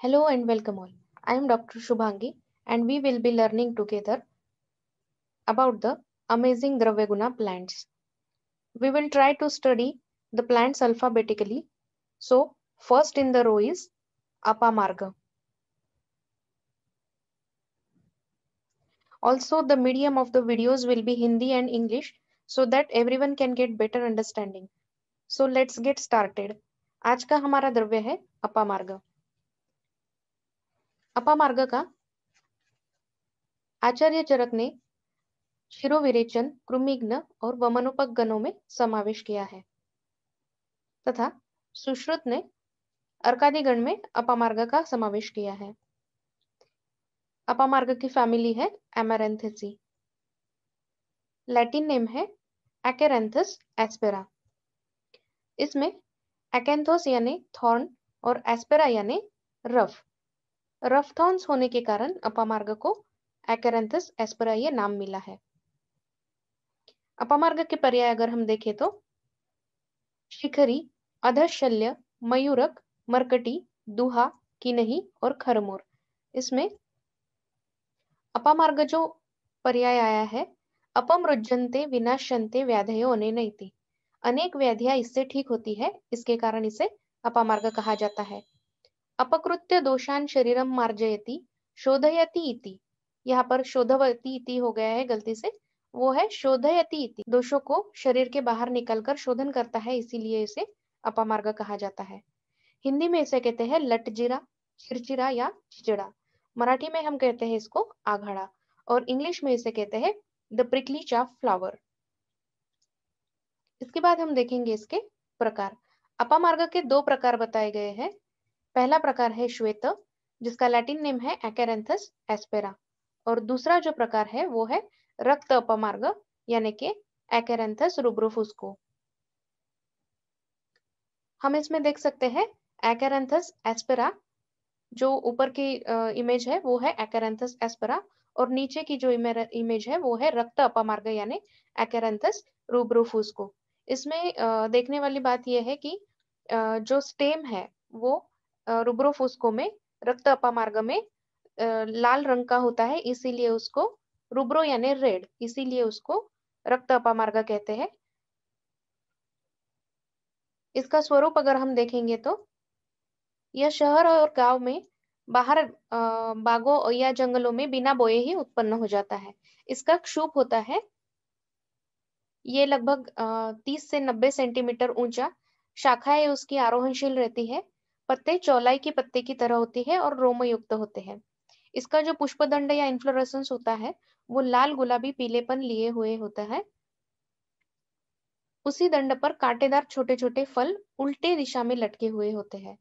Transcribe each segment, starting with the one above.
Hello and welcome all. I am Dr. Shubhangi and we will be learning together about the amazing Dravyaguna plants. We will try to study the plants alphabetically. So, first in the row is Apamarga. Also, the medium of the videos will be Hindi and English so that everyone can get better understanding. So, let's get started. आज का हमारा द्रव्य है अपामार्ग. अपामार्ग का आचार्य चरक ने शिरोविरेचन, कृमिघ्न और वमनोपक गणों में समावेश किया है तथा सुश्रुत ने अर्कादी गण में अपामार्ग का समावेश किया है. अपामार्ग की फैमिली है एमेरेंथेसी. लैटिन नेम है एकेरेंथस एस्पेरा. इसमें एकेंथोस यानी थॉर्न और एस्पेरा यानी रफ थॉर्न्स होने के कारण अपामार्ग को एकेरेंथस एस्पेरा ये नाम मिला है. अपामार्ग के पर्याय अगर हम देखें तो शिखरी, अधशल्य, मयूरक, मरकटी, दुहा, किनही और खरमोर. इसमें अपामार्ग जो पर्याय आया है, अपमृज्यन्ते विनाशन्ते व्याधयो अनेनैति. अनेक व्याधियां इससे ठीक होती है, इसके कारण इसे अपामार्ग कहा जाता है. अपकृत्य दोषान शरीरम मार्जयति शोधयति इति. यहाँ पर शोधवती इति हो गया है गलती से, वो है शोधयति इति. दोषों को शरीर के बाहर निकलकर शोधन करता है, इसीलिए इसे अपामार्ग कहा जाता है. हिंदी में इसे कहते हैं लटजीरा, चिरचिरा या चिचड़ा. मराठी में हम कहते हैं इसको आघाड़ा और इंग्लिश में इसे कहते हैं द प्रिकली चाफ फ्लावर. इसके बाद हम देखेंगे इसके प्रकार. अपामार्ग के दो प्रकार बताए गए हैं. पहला प्रकार है श्वेत, जिसका लैटिन नेम है एकेरेंथस एस्पेरा, और दूसरा जो प्रकार है वो है रक्त अपामार्ग यानी कि एकेरेंथस रुब्रोफुस्को. हम इसमें देख सकते हैं एकेरेंथस एस्पेरा, जो ऊपर की इमेज है वो है एकेरेंथस एस्पेरा और नीचे की जो इमेज है वो है रक्त अपामार्ग यानी एकेरेंथस रुब्रोफुस्को. इसमें देखने वाली बात यह है कि जो स्टेम है वो रुब्रोफुस्को में रक्त अपामार्ग में लाल रंग का होता है, इसीलिए उसको रुब्रो यानी रेड, इसीलिए उसको रक्त अपामार्ग कहते हैं. इसका स्वरूप अगर हम देखेंगे तो यह शहर और गांव में बाहर बागों या जंगलों में बिना बोए ही उत्पन्न हो जाता है. इसका क्षूप होता है, ये लगभग 30 से 90 सेंटीमीटर ऊंचा. शाखाएं उसकी आरोहणशील रहती है. पत्ते चौलाई की पत्ते की तरह होती है और रोमयुक्त होते हैं. इसका जो पुष्पदंड या इन्फ्लोरेसेंस होता है वो लाल गुलाबी पीलेपन लिए हुए होता है. उसी दंड पर कांटेदार छोटे छोटे फल उल्टे दिशा में लटके हुए होते हैं.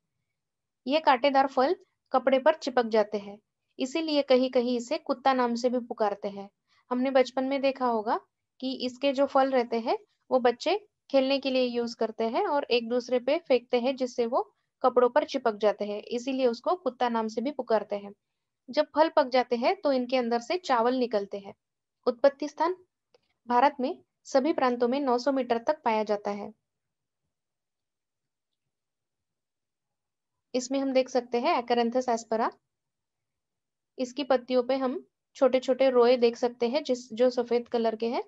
ये कांटेदार फल कपड़े पर चिपक जाते हैं, इसीलिए कहीं कहीं इसे कुत्ता नाम से भी पुकारते हैं. हमने बचपन में देखा होगा कि इसके जो फल रहते हैं वो बच्चे खेलने के लिए यूज करते हैं और एक दूसरे पे फेंकते हैं, जिससे वो कपड़ों पर चिपक जाते हैं, इसीलिए उसको कुत्ता नाम से भी पुकारते हैं. जब फल पक जाते हैं तो इनके अंदर से चावल निकलते हैं. उत्पत्ति स्थान भारत में सभी प्रांतों में 900 मीटर तक पाया जाता है. इसमें हम देख सकते हैं एकेरेंथस एस्पेरा. इसकी पत्तियों पे हम छोटे छोटे रोए देख सकते हैं जो सफेद कलर के हैं.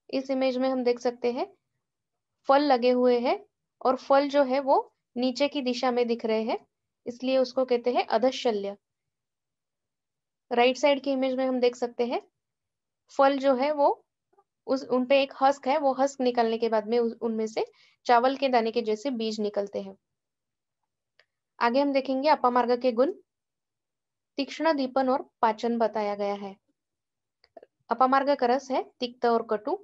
इस इमेज में हम देख सकते हैं फल लगे हुए हैं और फल जो है वो नीचे की दिशा में दिख रहे हैं, इसलिए उसको कहते हैं अधशल्य. राइट साइड की इमेज में हम देख सकते हैं फल जो है वो उन पे एक हस्क है, वो हस्क निकलने के बाद में उनमें से चावल के दाने के जैसे बीज निकलते हैं. आगे हम देखेंगे अपामार्ग के गुण. तीक्ष्ण, दीपन और पाचन बताया गया है. अपामार्ग का रस है तिक्त और कटु,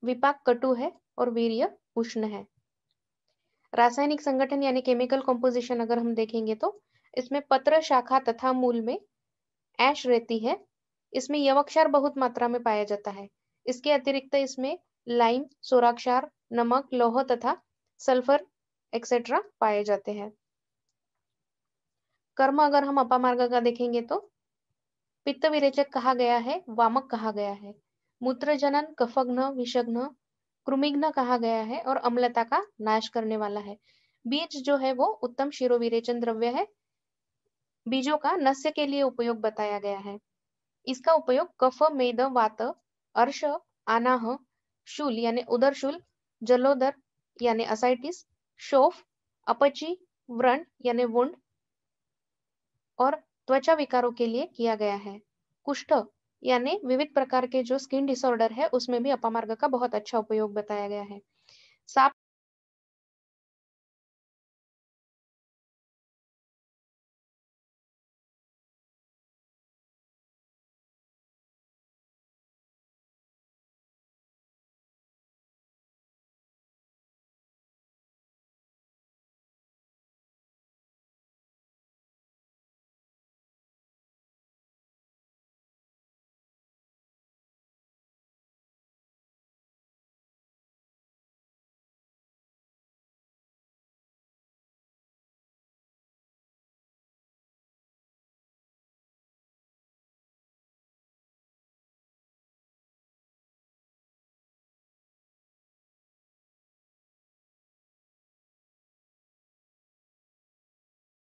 विपाक कटु है और वीर्य उष्ण है. रासायनिक संगठन यानी केमिकल कॉम्पोजिशन अगर हम देखेंगे तो इसमें पत्र, शाखा तथा मूल में ऐश रहती है. इसमें यवक्षार बहुत मात्रा में पाया जाता है. इसके अतिरिक्त इसमें लाइम, सोराक्षार, नमक, लौह तथा सल्फर एक्सेट्रा पाए जाते हैं. कर्म अगर हम अपामार्ग का देखेंगे तो पित्त विरेचक कहा गया है, वामक कहा गया है. मूत्र जनन, कफघ्न, विषघ्न, कृमिघ्न कहा गया है और अम्लता का नाश करने वाला है। बीज जो है वो उत्तम शिरोविरेचन द्रव्य है। बीजों का नस्य के लिए उपयोग बताया गया है। इसका उपयोग कफ, मेद, वात, अर्श, आनाह, शूल यानी उदरशूल, जलोदर यानी असाइटिस, शोफ, अपची, व्रण यानी वुंड और त्वचा विकारों के लिए किया गया है। कुष्ठ यानी विविध प्रकार के जो स्किन डिसऑर्डर है उसमें भी अपामार्ग का बहुत अच्छा उपयोग बताया गया है। साप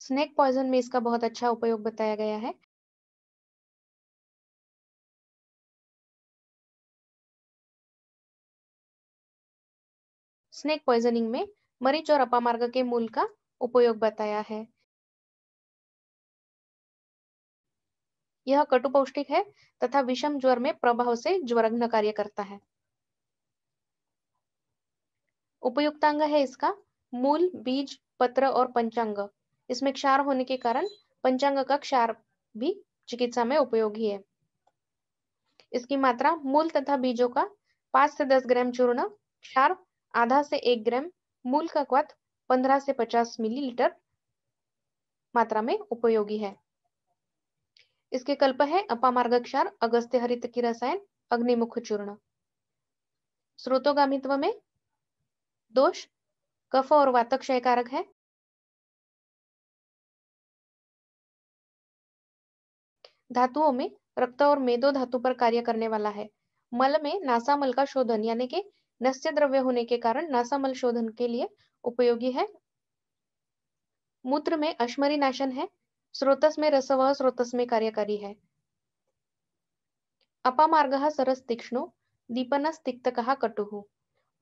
स्नेक पॉइजन में इसका बहुत अच्छा उपयोग बताया गया है। स्नेक पॉइजनिंग में मरीच और अपामार्ग के मूल का उपयोग बताया है। यह कटु पौष्टिक है तथा विषम ज्वर में प्रभाव से ज्वरघ्न कार्य करता है। उपयुक्तांग है इसका मूल, बीज, पत्र और पंचांग। इसमें क्षार होने के कारण पंचांग का क्षार भी चिकित्सा में उपयोगी है। इसकी मात्रा मूल तथा बीजों का 5 से 10 ग्राम चूर्ण, क्षार आधा से 1 ग्राम, मूल का क्वाथ 15 से 50 मिलीलीटर मात्रा में उपयोगी है। इसके कल्प है अपामार्ग क्षार, अगस्त्य हरित की रसायन, अग्निमुख चूर्ण। स्रोतोगामित्व में दोष कफ और वात क्षयकारक है। धातुओं में रक्त और मेदो धातु पर कार्य करने वाला है। मल में नासामल का शोधन यानी कि नस्य द्रव्य होने के कारण नासामल शोधन के लिए उपयोगी है। मूत्र में अश्मरी नाशन है। स्रोतस में रसवह स्रोतस में कार्यकारी है। अपामार्गः सरस तीक्ष्णो दीपनस तिक्तकः कटुः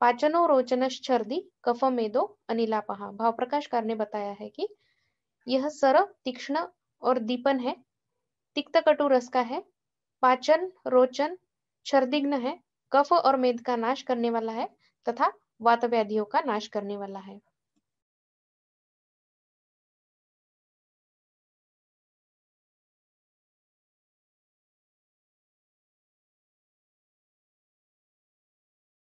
पाचनो रोचनश्छर्दी कफ मेदो अनिलापहा। भाव प्रकाश कार ने बताया है कि यह सर तीक्ष्ण और दीपन है, तिक्त कटु रस का है, पाचन, रोचन, छर्दिग्न है, कफ और मेद का नाश करने वाला है तथा वात व्याधियों का नाश करने वाला है।